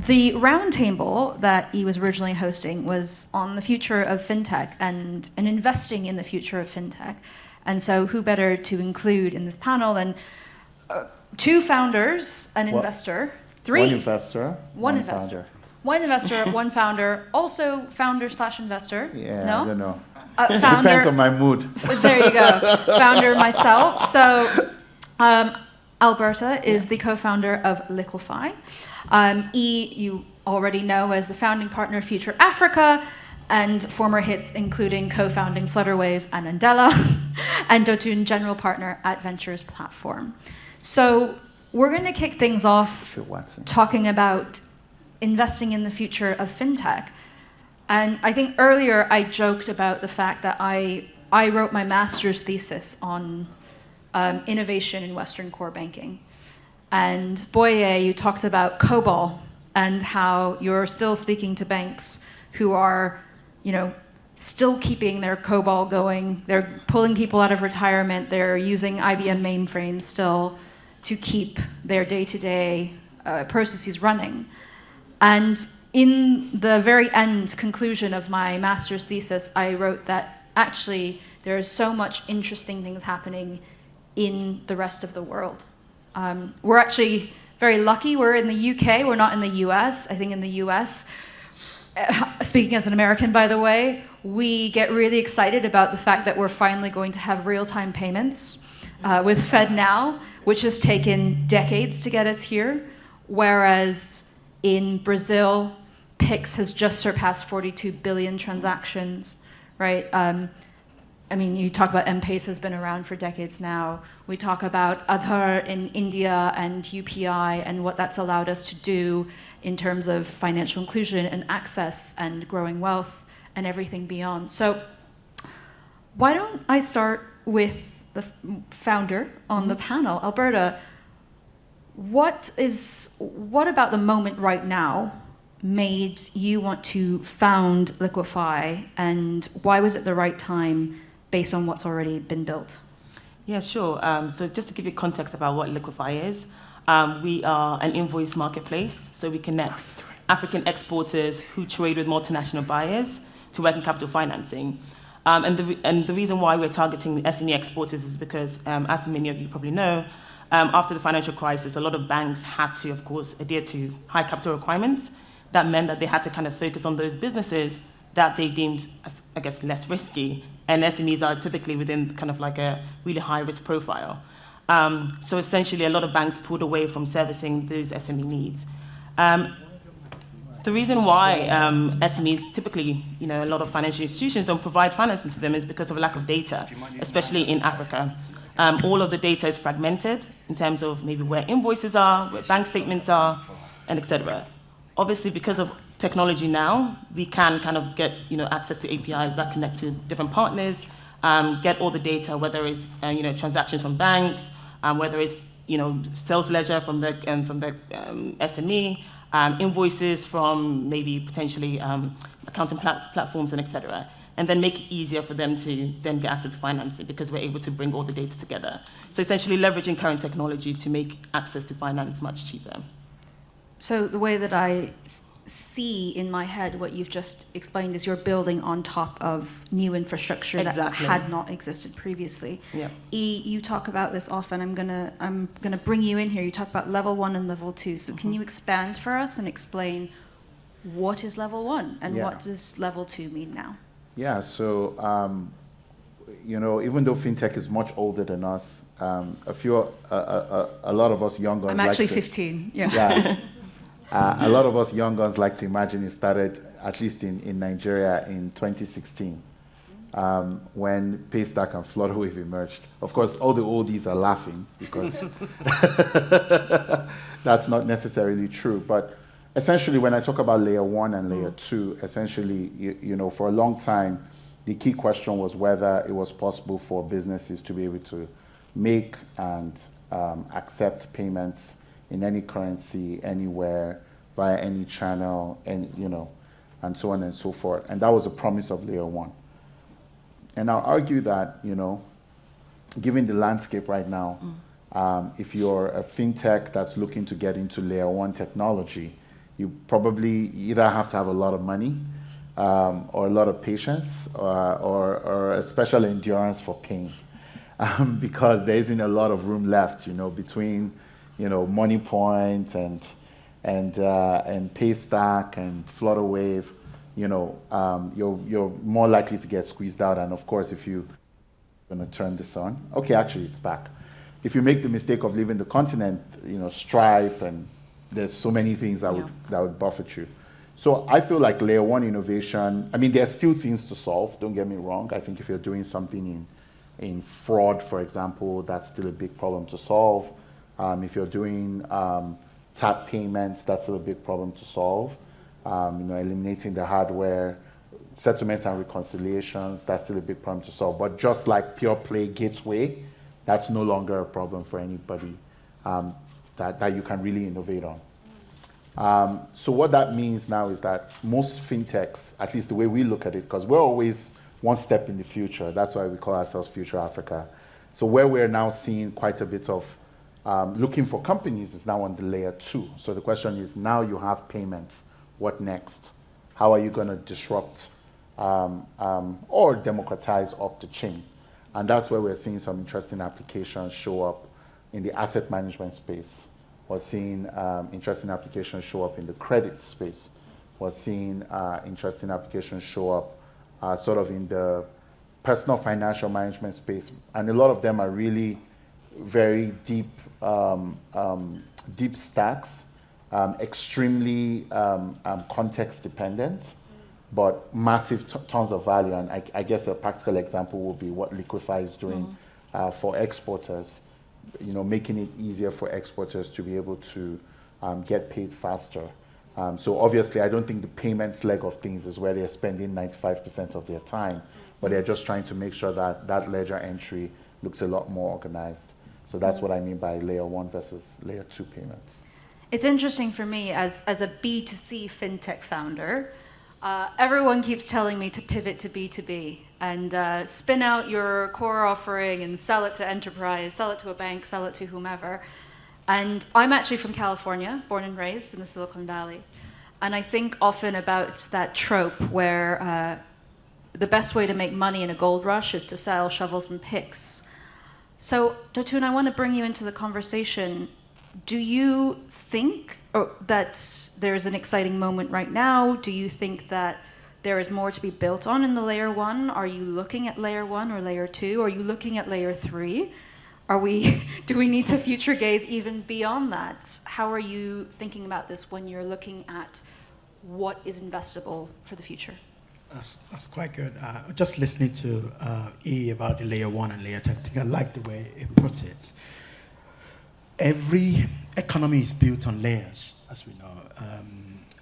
the roundtable that he was originally hosting was on the future of fintech and investing in the future of fintech. And so who better to include in this panel than two founders, an investor, three. One investor. One investor. Founder. One investor, one founder, also founder/investor. Yeah, no? I don't know. Founder. Depends on my mood. There you go. Founder myself. So Alberta is the co-founder of Liquefy. You already know as the founding partner of Future Africa, and former hits including co-founding Flutterwave and Andela, and Dotun general partner at Ventures Platform. So we're going to kick things off talking about investing in the future of fintech. And I think earlier I joked about the fact that I wrote my master's thesis on innovation in Western core banking. And Boye, you talked about COBOL and how you're still speaking to banks who are, still keeping their COBOL going. They're pulling people out of retirement. They're using IBM mainframes still to keep their day-to-day processes running. And in the very end conclusion of my master's thesis, I wrote that actually there is so much interesting things happening in the rest of the world. We're actually very lucky. We're in the UK, we're not in the US. I think in the US, speaking as an American, by the way, we get really excited about the fact that we're finally going to have real-time payments with FedNow, which has taken decades to get us here, whereas in Brazil, Pix has just surpassed 42 billion transactions, right? You talk about M-Pesa has been around for decades now. We talk about Aadhaar in India and UPI and what that's allowed us to do in terms of financial inclusion and access and growing wealth and everything beyond. So why don't I start with the founder on the panel, Alberta? What about the moment right now made you want to found Liquefy, and why was it the right time based on what's already been built? Yeah, sure. So just to give you context about what Liquefy is, we are an invoice marketplace. So we connect African exporters who trade with multinational buyers to working capital financing. And the reason why we're targeting SME exporters is because, as many of you probably know, after the financial crisis, a lot of banks had to, of course, adhere to high capital requirements. That meant that they had to kind of focus on those businesses that they deemed, as, I guess, less risky. And SMEs are typically within kind of like a really high risk profile. So essentially, a lot of banks pulled away from servicing those SME needs. The reason why SMEs typically, a lot of financial institutions don't provide financing to them is because of a lack of data, especially in Africa. All of the data is fragmented in terms of maybe where invoices are, where bank statements are, and et cetera. Obviously, because of technology now, we can kind of get access to APIs that connect to different partners, get all the data, whether it's transactions from banks, whether it's sales ledger from the SME, invoices from maybe potentially accounting platforms and et cetera, and then make it easier for them to then get access to financing because we're able to bring all the data together. So essentially leveraging current technology to make access to finance much cheaper. So the way that I see in my head what you've just explained is you're building on top of new infrastructure that had not existed previously. Yeah. You talk about this often. I'm gonna bring you in here. You talk about level 1 and level 2. So can you expand for us and explain what is level 1 and what does level 2 mean now? Yeah. So even though fintech is much older than us, a lot of us young guns. I'm actually 15. Yeah. Yeah. A lot of us young guns like to imagine it started, at least in Nigeria, in 2016, when Paystack and Flutterwave emerged. Of course, all the oldies are laughing because that's not necessarily true. But essentially, when I talk about layer 1 and layer 2, essentially, for a long time, the key question was whether it was possible for businesses to be able to make and accept payments in any currency, anywhere, via any channel, and so on and so forth. And that was the promise of layer 1. And I'll argue that, given the landscape right now, if you're a fintech that's looking to get into layer 1 technology, you probably either have to have a lot of money or a lot of patience or a special endurance for pain because there isn't a lot of room left, between, Money Point and Paystack and Flutterwave. You're more likely to get squeezed out. And of course, if you're going to turn this on, okay, actually it's back. If you make the mistake of leaving the continent, Stripe, and there's so many things that would buffet you. So I feel like layer one innovation, there's still things to solve, don't get me wrong. I think if you're doing something in fraud, for example, that's still a big problem to solve. If you're doing tap payments, that's still a big problem to solve. Eliminating the hardware, settlements and reconciliations, that's still a big problem to solve. But just like pure play gateway, that's no longer a problem for anybody that you can really innovate on. So what that means now is that most fintechs, at least the way we look at it, because we're always one step in the future, that's why we call ourselves Future Africa. So where we're now seeing quite a bit of looking for companies is now on the layer 2. So the question is, now you have payments, what next? How are you going to disrupt or democratize up the chain? And that's where we're seeing some interesting applications show up in the asset management space. We're seeing interesting applications show up in the credit space. We're seeing interesting applications show up sort of in the personal financial management space. And a lot of them are really very deep, deep stacks, extremely context dependent, but massive tons of value. And I guess a practical example would be what Liquify is doing for exporters, making it easier for exporters to be able to get paid faster. So obviously, I don't think the payments leg of things is where they're spending 95% of their time, but they're just trying to make sure that that ledger entry looks a lot more organized. So that's what I mean by layer 1 versus layer 2 payments. It's interesting for me as a B2C fintech founder. Everyone keeps telling me to pivot to B2B and spin out your core offering and sell it to enterprise, sell it to a bank, sell it to whomever. And I'm actually from California, born and raised in the Silicon Valley. And I think often about that trope where the best way to make money in a gold rush is to sell shovels and picks. So, Dotun, I want to bring you into the conversation. Do you think that there's an exciting moment right now? Do you think that there is more to be built on in the layer 1? Are you looking at layer 1 or layer 2? Are you looking at layer 3? Do we need to future gaze even beyond that? How are you thinking about this when you're looking at what is investable for the future? That's quite good. Just listening to E about the layer 1 and layer 2, I think I like the way it puts it. Every economy is built on layers, as we know,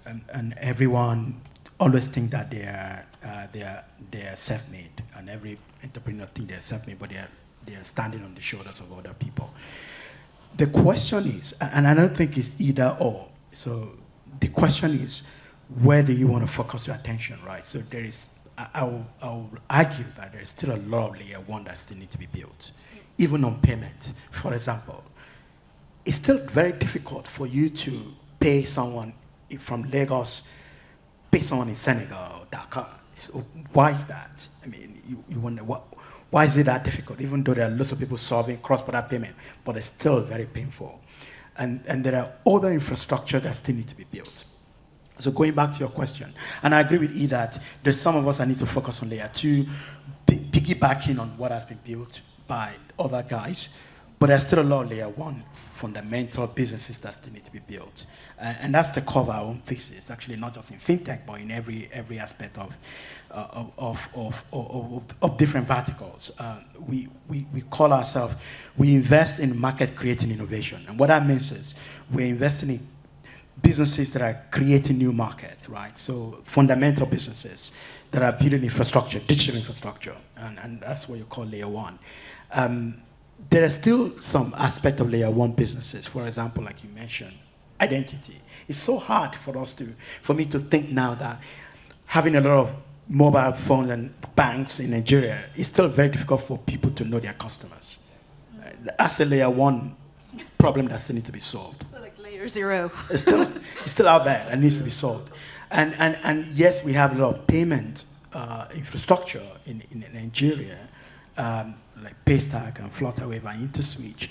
and everyone always think that they are self-made, and every entrepreneur think they're self-made, but they are standing on the shoulders of other people. The question is, and I don't think it's either or. So the question is, where do you want to focus your attention, right? So there is, I will argue that there is still a lot of layer 1 that still need to be built, even on payments. For example, it's still very difficult for you to pay someone from Lagos, pay someone in Senegal or Dakar. So why is that? You wonder, why is it that difficult? Even though there are lots of people solving cross-border payment, but it's still very painful. And there are other infrastructure that still need to be built. So going back to your question, and I agree with E that there's some of us that need to focus on layer 2, piggybacking on what has been built by other guys, but there's still a lot of layer 1 fundamental businesses that still need to be built. And that's the core of our own thesis, actually not just in fintech, but in every aspect of different verticals. We call ourselves, we invest in market creating innovation. And what that means is we're investing in businesses that are creating new markets, right? So fundamental businesses that are building infrastructure, digital infrastructure, and that's what you call layer 1. There are still some aspect of layer 1 businesses, for example, like you mentioned, identity. It's so hard for me to think now that having a lot of mobile phones and banks in Nigeria, it's still very difficult for people to know their customers. That's a layer 1 problem that still needs to be solved. So like Layer 0. It's still out there and needs to be solved. And yes, we have a lot of payment infrastructure in Nigeria, like Paystack and Flutterwave and InterSwitch,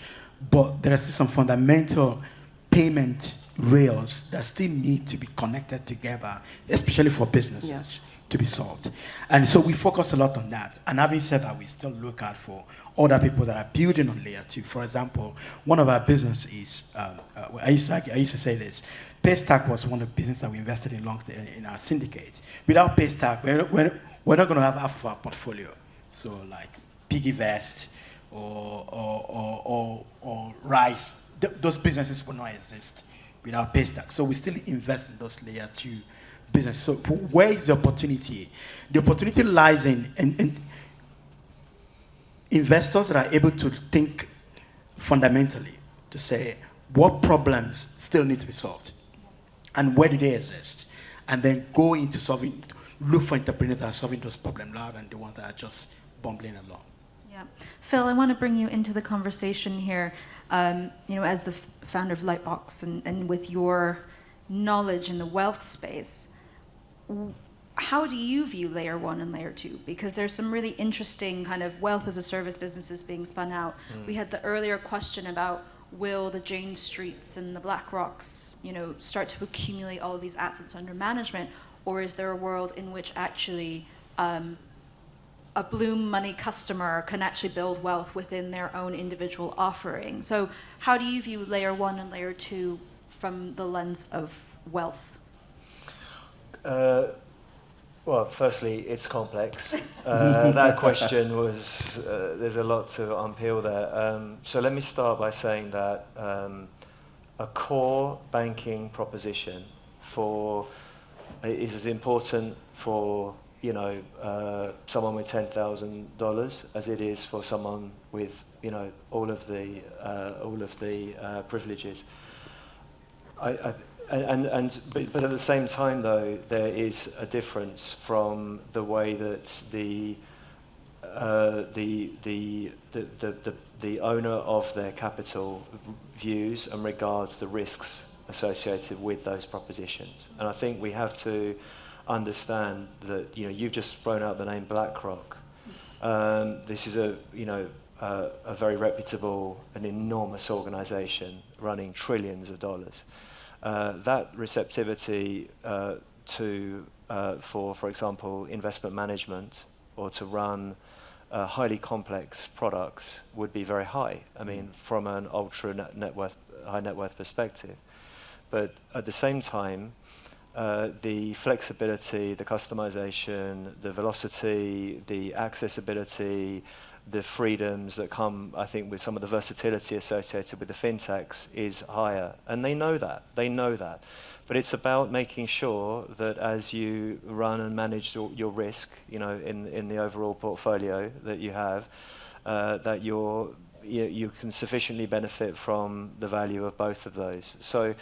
but there are still some fundamental payment rails that still need to be connected together, especially for businesses, to be solved. And so we focus a lot on that. And having said that, we still look out for other people that are building on layer 2. For example, one of our business is, I used to say this, Paystack was one of the businesses that we invested in in our syndicate. Without Paystack, we're not going to have half of our portfolio. So like PiggyVest or Rice, those businesses will not exist without Paystack. So we still invest in those layer 2 businesses. So where is the opportunity? The opportunity lies in investors that are able to think fundamentally, to say what problems still need to be solved and where do they exist, and then go into solving, look for entrepreneurs that are solving those problems rather than the ones that are just bumbling along. Yeah. Phil, I want to bring you into the conversation here. As the founder of Lightbox and with your knowledge in the wealth space, how do you view layer 1 and layer 2? Because there's some really interesting kind of wealth as a service businesses being spun out. We had the earlier question about will the Jane Streets and the BlackRocks, start to accumulate all of these assets under management, or is there a world in which actually a Bloom Money customer can actually build wealth within their own individual offering? So how do you view layer 1 and layer 2 from the lens of wealth? Well, firstly, it's complex. That question was, there's a lot to unpeel there. So let me start by saying that a core banking proposition is as important for someone with $10,000 as it is for someone with all of the privileges. But at the same time, though, there is a difference from the way that the owner of their capital views and regards the risks associated with those propositions. And I think we have to understand that you've just thrown out the name BlackRock. This is a very reputable and enormous organization running trillions of dollars. That receptivity for example, investment management or to run highly complex products would be very high. I mean, from an high net worth perspective. But at the same time, the flexibility, the customization, the velocity, the accessibility, the freedoms that come, I think, with some of the versatility associated with the fintechs is higher. And they know that. But it's about making sure that as you run and manage your risk, in the overall portfolio that you have, that you can sufficiently benefit from the value of both of those. So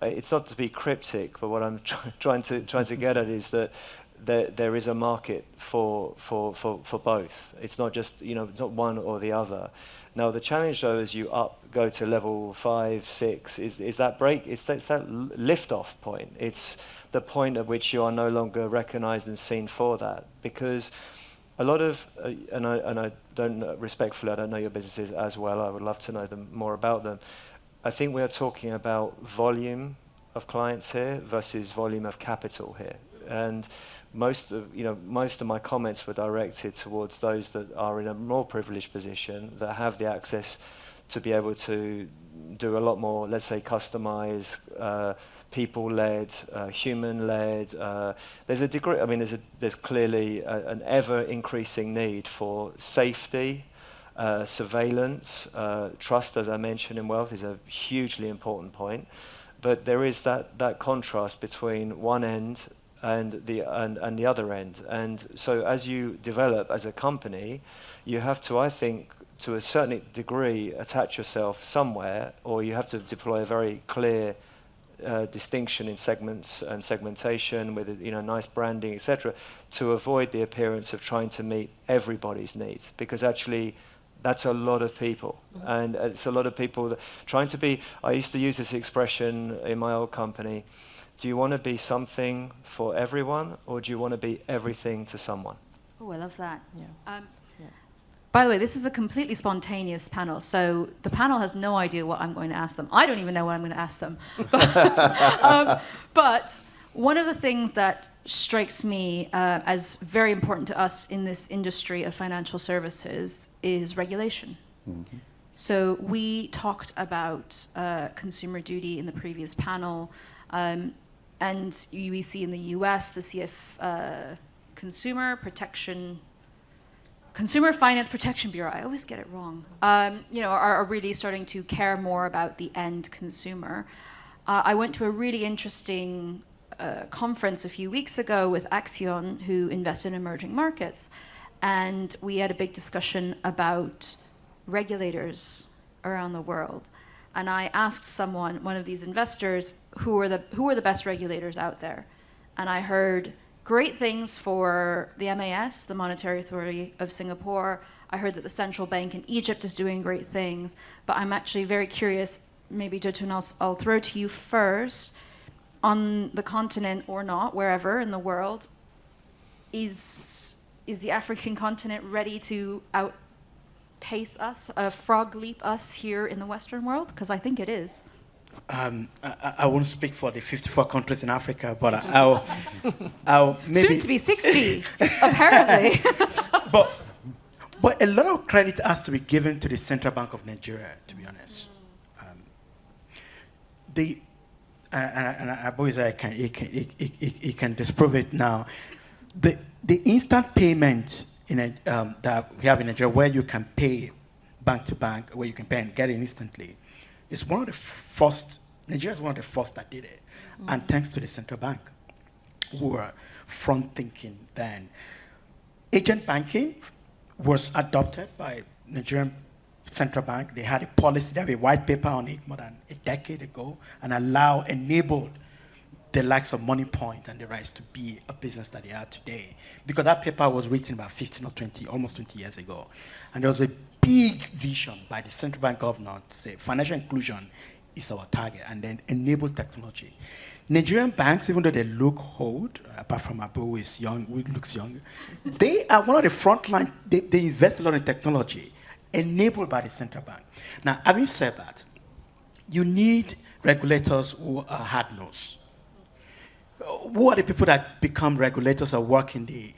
it's not to be cryptic, but what I'm trying to get at is that there is a market for both. It's not just not one or the other. Now the challenge though, as you go to level 5, 6, is that break. It's that lift-off point. It's the point at which you are no longer recognised and seen for that, because a lot of and I don't respectfully, I don't know your businesses as well. I would love to know more about them. I think we are talking about volume of clients here versus volume of capital here, and most of my comments were directed towards those that are in a more privileged position, that have the access to be able to do a lot more, let's say, customized, people-led, human-led. There's a degree. I mean, there's clearly an ever-increasing need for safety. Surveillance, trust, as I mentioned in wealth, is a hugely important point. But there is that contrast between one end and the other end. And so as you develop as a company, you have to, I think, to a certain degree, attach yourself somewhere, or you have to deploy a very clear distinction in segments and segmentation with nice branding, etc., to avoid the appearance of trying to meet everybody's needs. Because actually, That's a lot of people. And it's a lot of people that trying to be, I used to use this expression in my old company, do you want to be something for everyone, or do you want to be everything to someone? Oh, I love that. Yeah. Yeah. By the way, this is a completely spontaneous panel, so the panel has no idea what I'm going to ask them. I don't even know what I'm going to ask them. But one of the things that strikes me as very important to us in this industry of financial services is regulation. Mm-hmm. So we talked about consumer duty in the previous panel, and we see in the US the Consumer Finance Protection Bureau, I always get it wrong, are really starting to care more about the end consumer. I went to a really interesting conference a few weeks ago with Axion, who invest in emerging markets, and we had a big discussion about regulators around the world. And I asked one of these investors, who are the best regulators out there? And I heard great things for the MAS, the Monetary Authority of Singapore. I heard that the central bank in Egypt is doing great things, but I'm actually very curious, maybe Jotun, I'll throw to you first, on the continent or not, wherever in the world, is the African continent ready to outpace us, frog leap us here in the Western world? Because I think it is. I won't speak for the 54 countries in Africa, but I'll maybe... Soon to be 60, apparently. But a lot of credit has to be given to the Central Bank of Nigeria, to be honest. I believe he can disprove it now. The instant payment that we have in Nigeria, where you can pay bank to bank, where you can pay and get it instantly, is one of the first. Nigeria is one of the first that did it, and thanks to the central bank, who were front thinking then. Agent banking was adopted by Nigerian central bank. They had a policy, they have a white paper on it more than a decade ago, and enabled the likes of Money Point and the rest to be a business that they are today. Because that paper was written about 15 or 20, almost 20 years ago. And there was a big vision by the central bank governor to say financial inclusion is our target, and then enable technology. Nigerian banks, even though they look old, apart from Abu, who is young, who looks young, they are one of the front line. They invest a lot in technology, enabled by the central bank. Now, having said that, you need regulators who are hard-nosed. Who are the people that become regulators or work in the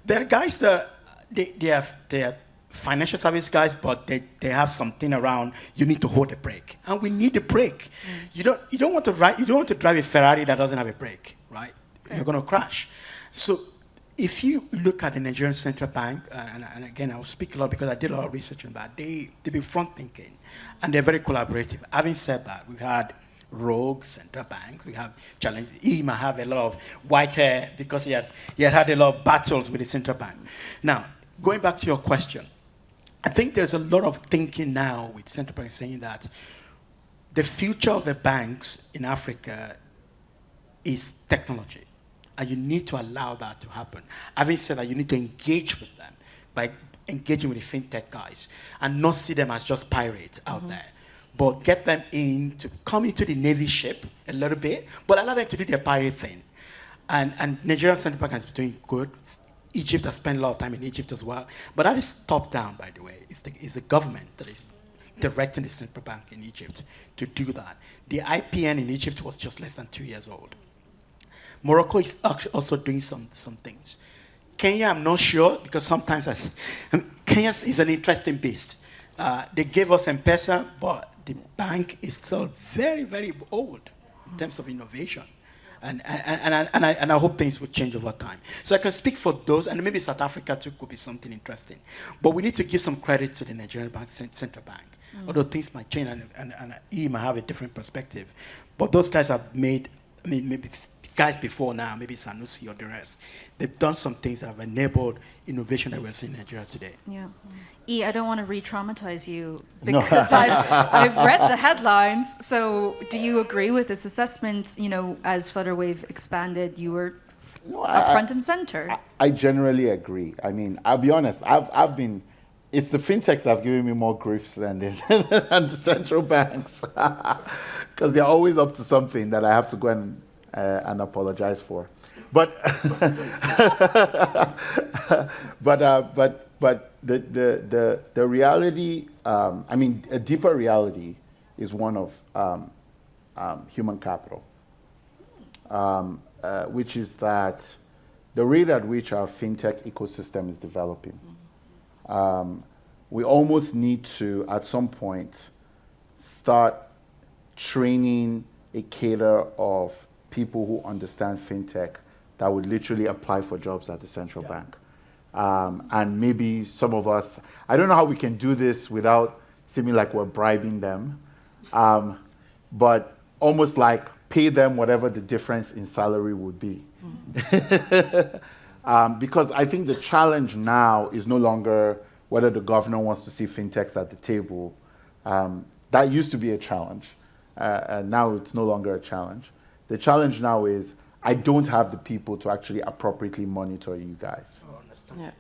there are guys that they are financial service guys, but they have something around. You need to hold a brake, and we need a brake. You don't want to drive a Ferrari that doesn't have a brake, right? Okay. You're going to crash. So if you look at the Nigerian Central Bank, and again I will speak a lot because I did a lot of research on that. They've been front thinking, and they're very collaborative. Having said that, we've had rogue central bank. We have challenge. He might have a lot of white hair because he had a lot of battles with the central bank. Now, going back to your question, I think there's a lot of thinking now with central banks saying that the future of the banks in Africa is technology, and you need to allow that to happen. Having said that, you need to engage with them by engaging with the fintech guys and not see them as just pirates out there, but get them in to come into the Navy ship a little bit, but allow them to do their pirate thing. And Nigerian Central Bank has been doing good. Egypt has spent a lot of time in Egypt as well. But that is top down, by the way. It's the government that is directing the central bank in Egypt to do that. The IPN in Egypt was just less than 2 years old. Morocco is also doing some things. Kenya, I'm not sure, because sometimes Kenya is an interesting beast. They gave us M-Pesa, but the bank is still very, very old in terms of innovation. And I hope things will change over time. So I can speak for those, and maybe South Africa too could be something interesting. But we need to give some credit to the Nigerian bank, central bank. Although things might change, and he might have a different perspective. But those guys have made, maybe guys before now, maybe Sanusi or the rest, they've done some things that have enabled innovation that we're seeing in Nigeria today. Yeah. I don't want to re-traumatize you because I've read the headlines. So do you agree with this assessment? As Flutterwave expanded, you were up front and center. I generally agree. I mean, I'll be honest, I've been it's the fintechs that have given me more griefs than than the central banks, because they're always up to something that I have to go and apologize for. But but the reality, I mean, a deeper reality is one of human capital, which is that the rate at which our fintech ecosystem is developing, we almost need to, at some point, start training a cadre of people who understand fintech that would literally apply for jobs at the central bank. And maybe some of us, I don't know how we can do this without seeming like we're bribing them, but almost like pay them whatever the difference in salary would be. Because I think the challenge now is no longer whether the governor wants to see fintechs at the table. That used to be a challenge, and now it's no longer a challenge. The challenge now is I don't have the people to actually appropriately monitor you guys. Oh, understand. Yeah.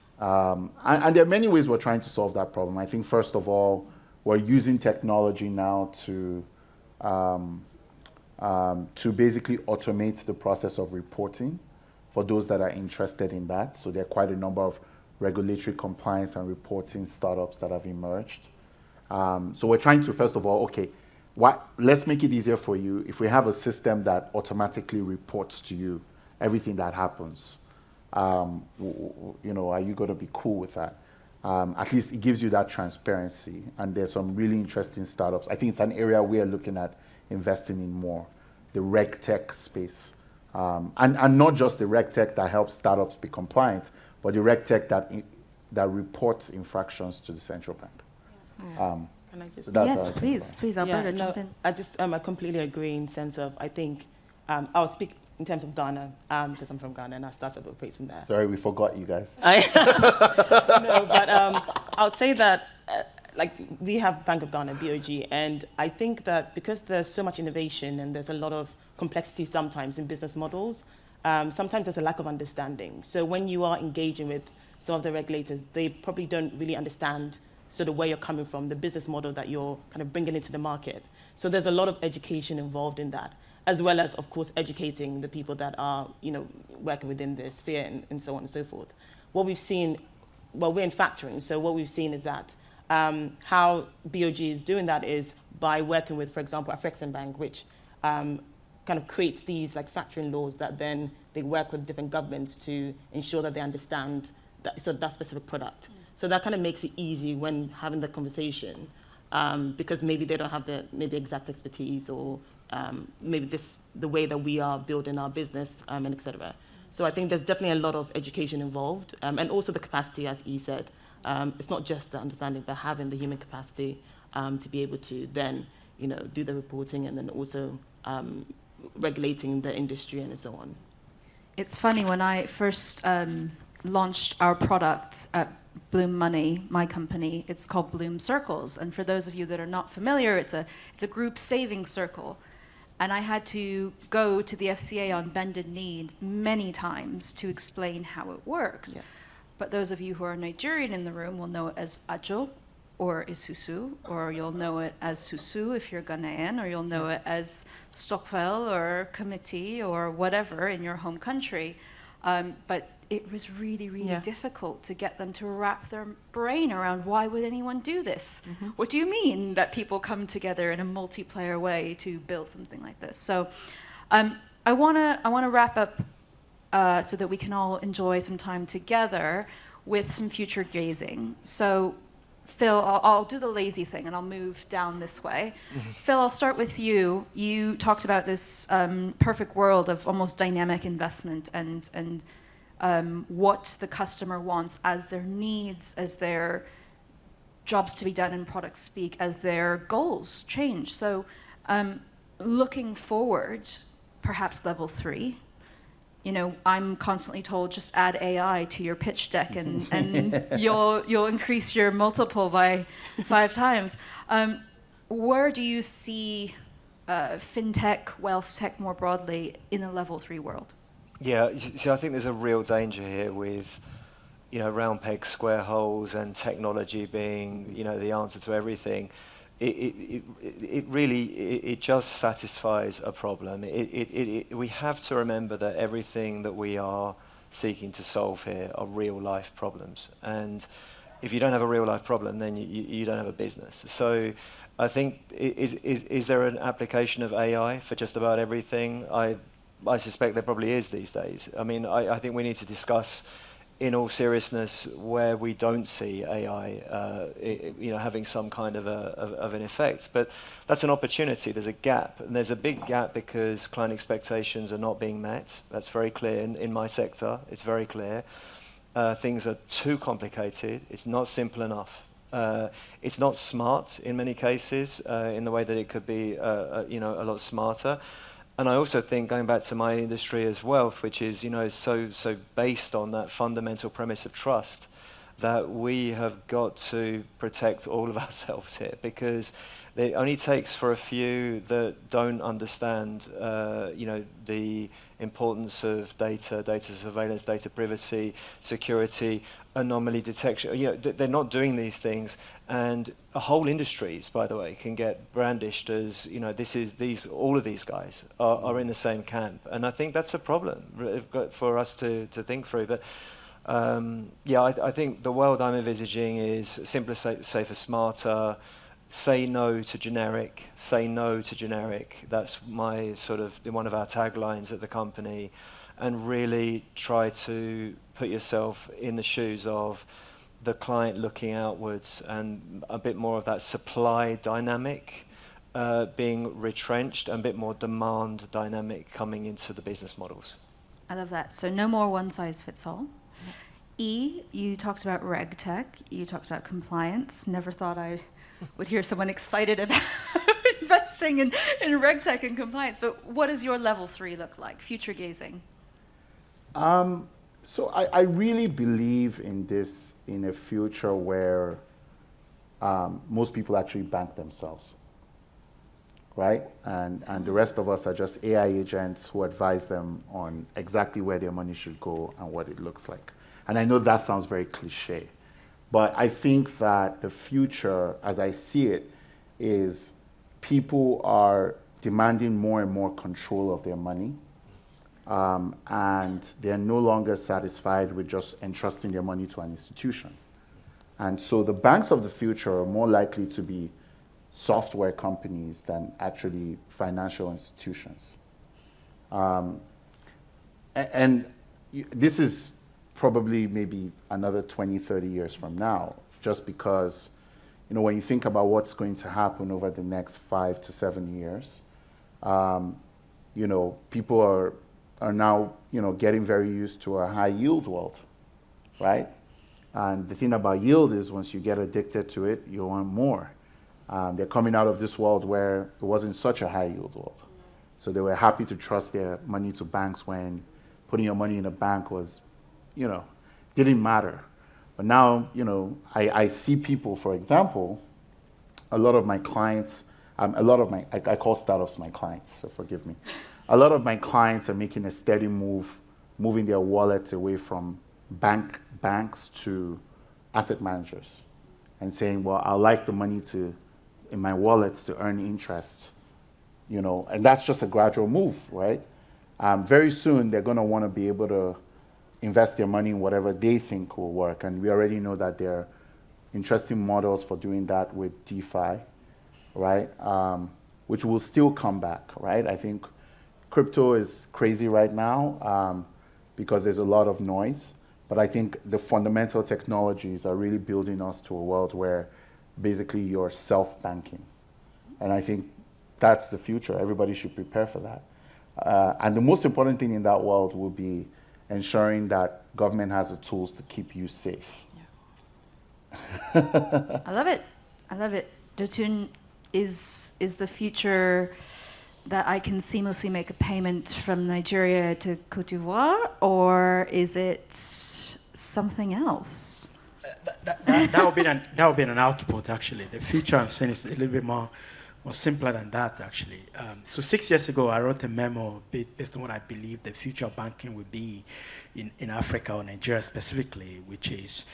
And there are many ways we're trying to solve that problem. I think, first of all, we're using technology now to basically automate the process of reporting for those that are interested in that. So there are quite a number of regulatory compliance and reporting startups that have emerged. So we're trying to, first of all, okay, let's make it easier for you. If we have a system that automatically reports to you everything that happens, are you going to be cool with that? At least it gives you that transparency. And there's some really interesting startups. I think it's an area we are looking at investing in more, the reg tech space. And not just the reg tech that helps startups be compliant, but the reg tech that reports infractions to the central bank. Can I just So that's Yes, how I think please, about please, Alberta, jump in. I completely agree in sense of, I think, I'll speak in terms of Ghana, because I'm from Ghana and I started with place from there. it. Sorry, we forgot you guys. No, but I would say that, we have Bank of Ghana, BOG, and I think that because there's so much innovation and there's a lot of complexity sometimes in business models, sometimes there's a lack of understanding. So when you are engaging with some of the regulators, they probably don't really understand sort of where you're coming from, the business model that you're kind of bringing into the market. So there's a lot of education involved in that, as well as, of course, educating the people that are, working within the sphere and so on and so forth. What we've seen, we're in factoring, so what we've seen is that how BOG is doing that is by working with, for example, Afreximbank, which kind of creates these factoring laws that then they work with different governments to ensure that they understand that specific product. So that kind of makes it easy when having the conversation, because maybe they don't have the exact expertise or maybe the way that we are building our business and et cetera. So I think there's definitely a lot of education involved, and also the capacity, as E said. It's not just the understanding, but having the human capacity to be able to then, do the reporting and then also regulating the industry and so on. It's funny, when I first launched our product at Bloom Money, my company, it's called Bloom Circles. And for those of you that are not familiar, it's a group savings circle. And I had to go to the FCA on bended knee many times to explain how it works. Yeah. But those of you who are Nigerian in the room will know it as Ajo or Isusu, or you'll know it as Susu if you're Ghanaian, or you'll know it as Stokvel or Committee or whatever in your home country. But it was really, really difficult to get them to wrap their brain around why would anyone do this? Mm-hmm. What do you mean that people come together in a multiplayer way to build something like this? So I wanna wrap up so that we can all enjoy some time together with some future gazing. So Phil, I'll do the lazy thing and I'll move down this way. Mm-hmm. Phil, I'll start with you. You talked about this perfect world of almost dynamic investment and what the customer wants as their needs, as their jobs to be done and products speak, as their goals change. So looking forward, perhaps level 3, I'm constantly told just add AI to your pitch deck and you'll increase your multiple by 5 times. Where do you see fintech, wealth tech more broadly in a level 3 world? Yeah, so I think there's a real danger here with round pegs, square holes, and technology being, the answer to everything. It really just satisfies a problem. We have to remember that everything that we are seeking to solve here are real life problems, and if you don't have a real life problem, then you don't have a business. So I think, is there an application of AI for just about everything? I suspect there probably is these days. I mean, I think we need to discuss in all seriousness where we don't see AI having some kind of an effect. But that's an opportunity. There's a gap, and there's a big gap because client expectations are not being met. That's very clear in my sector. It's very clear. Things are too complicated. It's not simple enough. It's not smart in many cases in the way that it could be a lot smarter. And I also think, going back to my industry as wealth, which is so based on that fundamental premise of trust, that we have got to protect all of ourselves here, because it only takes for a few that don't understand the importance of data surveillance, data privacy, security, anomaly detection. They're not doing these things, and whole industries, by the way, can get brandished as all of these guys are in the same camp, and I think that's a problem for us to think through. But I think the world I'm envisaging is simpler, safer, smarter. Say no to generic. Say no to generic. That's my one of our taglines at the company, and really try to put yourself in the shoes of the client looking outwards, and a bit more of that supply dynamic being retrenched, and a bit more demand dynamic coming into the business models. I love that. So no more one size fits all. E, you talked about reg tech, you talked about compliance. Never thought I would hear someone excited about investing in reg tech and compliance, but what does your level 3 look like, future gazing? So I really believe in a future where most people actually bank themselves, right? And the rest of us are just AI agents who advise them on exactly where their money should go and what it looks like. And I know that sounds very cliche, but I think that the future, as I see it, is people are demanding more and more control of their money. And they're no longer satisfied with just entrusting their money to an institution. And so the banks of the future are more likely to be software companies than actually financial institutions. And this is probably maybe another 20, 30 years from now, just because, when you think about what's going to happen over the next 5 to 7 years, people are now, getting very used to a high yield world, right? And the thing about yield is once you get addicted to it, you want more. They're coming out of this world where it wasn't such a high yield world. So they were happy to trust their money to banks when putting your money in a bank was, didn't matter. But now, I see people, for example, a lot of my clients, I call startups my clients, so forgive me. A lot of my clients are making a steady move, moving their wallets away from banks to asset managers, and saying, well, I like the money in my wallets to earn interest, and that's just a gradual move, right? Very soon, they're going to want to be able to invest their money in whatever they think will work, and we already know that there are interesting models for doing that with DeFi, right? Which will still come back, right? I think crypto is crazy right now because there's a lot of noise, but I think the fundamental technologies are really building us to a world where basically you're self-banking. And I think that's the future. Everybody should prepare for that. And the most important thing in that world will be ensuring that government has the tools to keep you safe. Yeah. I love it. Dotun, is the future that I can seamlessly make a payment from Nigeria to Cote d'Ivoire, or is it something else? That would be an output, actually. The future I'm saying is a little bit more was simpler than that, actually. So 6 years ago, I wrote a memo based on what I believe the future of banking would be in Africa or Nigeria specifically, which is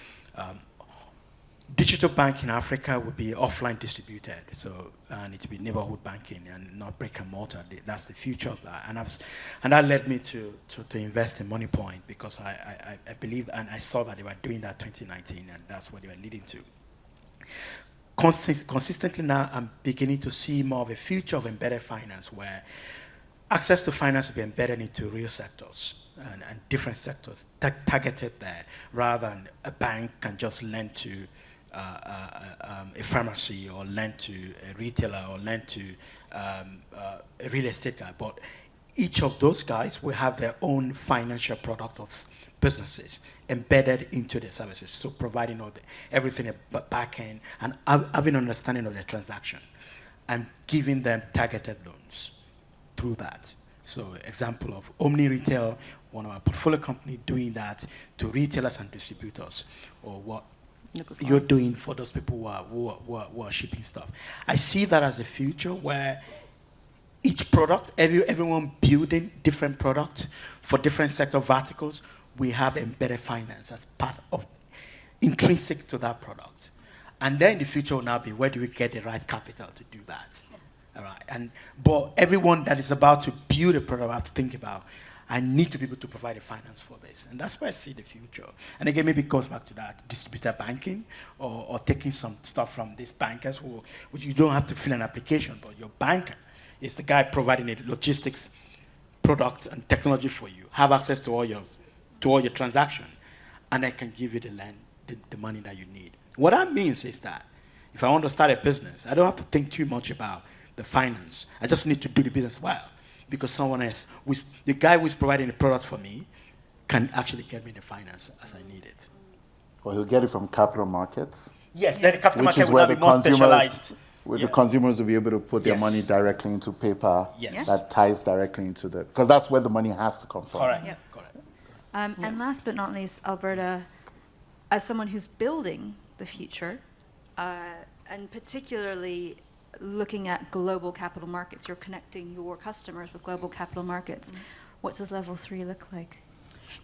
digital banking in Africa would be offline distributed, and it would be neighborhood banking and not brick and mortar. That's the future of that, and that led me to invest in MoneyPoint, because I believed and I saw that they were doing that 2019, and that's what they were leading to. Consistently now, I'm beginning to see more of a future of embedded finance, where access to finance will be embedded into real sectors and different sectors targeted there, rather than a bank can just lend to a pharmacy or lend to a retailer or lend to a real estate guy. But each of those guys will have their own financial product or businesses embedded into the services, so providing everything at back end and having an understanding of the transaction and giving them targeted loans through that. So example of Omni Retail, one of our portfolio company, doing that to retailers and distributors, or what you're doing for those people who are shipping stuff. I see that as a future where each product, everyone building different products for different sector verticals, we have embedded finance as part of intrinsic to that product. And then the future will now be, where do we get the right capital to do that? All right. But everyone that is about to build a product have to think about, I need to be able to provide a finance for this. And that's where I see the future. And again, maybe it goes back to that distributor banking, or taking some stuff from these bankers which you don't have to fill an application, but your banker is the guy providing a logistics product and technology for you, have access to all your transaction, and I can give you the money that you need. What that means is that if I want to start a business, I don't have to think too much about the finance. I just need to do the business well, because someone else, the guy who's providing the product for me, can actually get me the finance as I need it. Or he'll get it from capital markets. Yes, then the capital Which market is will where now be the more consumers, specialized. where the consumers will be able to put their Yes. money directly into paper. Yes. That ties directly into because that's where the money has to come from. Correct. Yep. Correct. And last but not least, Alberta, as someone who's building the future, and particularly looking at global capital markets, you're connecting your customers with global capital markets. What does level 3 look like?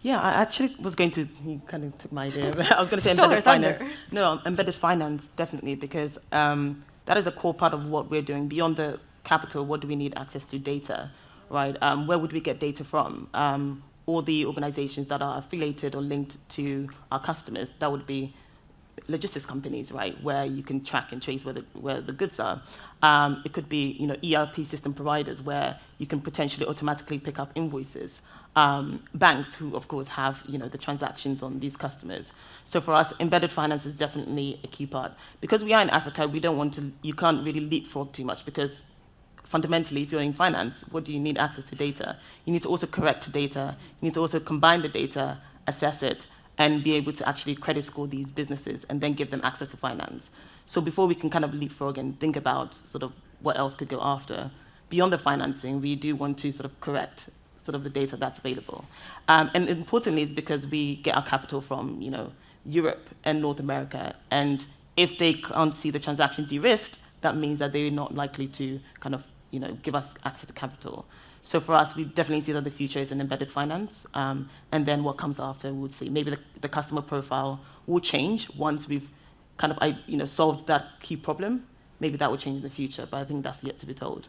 Yeah, I actually was going to, he kind of took my idea, but I was going to say Stole embedded her thunder. finance. No, embedded finance, definitely, because that is a core part of what we're doing. Beyond the capital, what do we need access to? Data, right? Where would we get data from? All the organizations that are affiliated or linked to our customers, that would be logistics companies, right, where you can track and trace where the goods are. It could be, ERP system providers where you can potentially automatically pick up invoices. Banks who, of course, have the transactions on these customers. So for us, embedded finance is definitely a key part. Because we are in Africa, you can't really leapfrog too much, because fundamentally, if you're in finance, what do you need? Access to data. You need to also correct data. You need to also combine the data, assess it, and be able to actually credit score these businesses and then give them access to finance. So before we can kind of leapfrog and think about sort of what else could go after, beyond the financing, we do want to sort of correct sort of the data that's available. And importantly, it's because we get our capital from, Europe and North America. And if they can't see the transaction de-risked, that means that they're not likely to kind of, give us access to capital. So for us, we definitely see that the future is in embedded finance. And then what comes after, we would see maybe the customer profile will change once we've kind of, solved that key problem. Maybe that will change in the future, but I think that's yet to be told.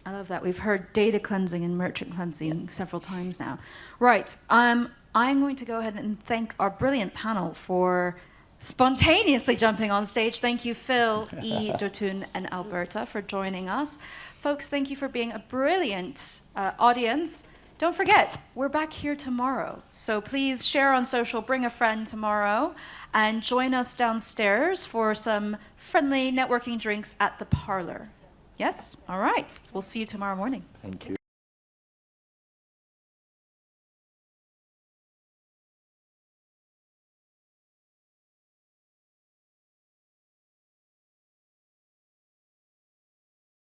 I love that. We've heard data cleansing and merchant cleansing several times now. Right. I'm going to go ahead and thank our brilliant panel for spontaneously jumping on stage. Thank you, Phil, E, Dotun, and Alberta for joining us. Folks, thank you for being a brilliant audience. Don't forget, we're back here tomorrow. So please share on social, bring a friend tomorrow, and join us downstairs for some friendly networking drinks at the parlor. Yes? All right. We'll see you tomorrow morning. Thank you.